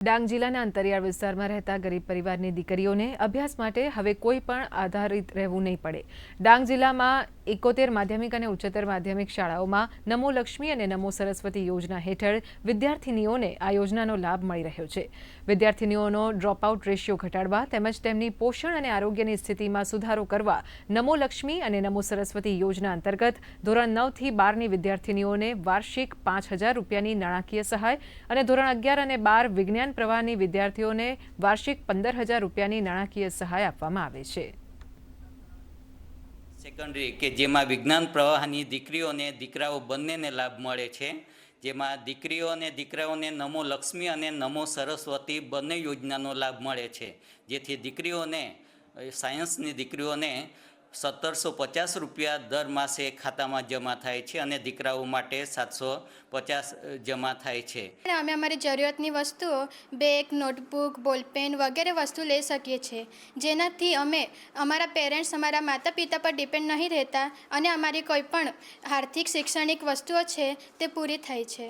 ડાંગ જિલ્લાના અંતરિયાળ વિસ્તારમાં રહેતા ગરીબ પરિવારની દીકરીઓને અભ્યાસ માટે હવે કોઈ પણ આધારિત રહેવું નહીં પડે। ડાંગ જિલ્લામાં 71 માધ્યમિક અને ઉચ્ચતર માધ્યમિક શાળાઓમાં નમો લક્ષ્મી અને નમો સરસ્વતી યોજના હેઠળ વિદ્યાર્થીનીઓને આ યોજનાનો લાભ મળી રહ્યો છે। વિદ્યાર્થીનીઓનો ડ્રોપઆઉટ રેશિયો ઘટાડવા તેમજ તેમની પોષણ અને આરોગ્યની સ્થિતિમાં સુધારો કરવા નમો લક્ષ્મી અને નમો સરસ્વતી યોજના અંતર્ગત ધોરણ 9 થી 12ની વિદ્યાર્થીનીઓને વાર્ષિક 5000 રૂપિયાની નાણાકીય સહાય અને ધોરણ 11 અને 12 વિજ્ઞાન પ્રવાહની વિદ્યાર્થીઓને વાર્ષિક 15000 રૂપિયાની નાણાકીય સહાય આપવામાં આવે છે। સેકન્ડરી કે જેમાં વિજ્ઞાન પ્રવાહની દીકરીઓને દીકરાઓ બંનેને લાભ મળે છે, જેમાં દીકરીઓ અને દીકરાઓને નમો લક્ષ્મી અને નમો સરસ્વતી બંને યોજનાનો લાભ મળે છે, જેથી દીકરીઓને સાયન્સની દીકરીઓને 1750 રૂપિયા દર માસે ખાતામાં જમા થાય છે અને દીકરાઓ માટે 750 જમા થાય છે। અમે અમારી જરૂરિયાતની વસ્તુઓ બેગ, નોટબુક, બોલપેન વગેરે વસ્તુ લઈ શકીએ છીએ, જેનાથી અમે અમારા પેરેન્ટ્સ, અમારા માતા પિતા પર ડિપેન્ડ નહીં રહેતા અને અમારી કોઈ પણ આર્થિક શૈક્ષણિક વસ્તુઓ છે તે પૂરી થાય છે।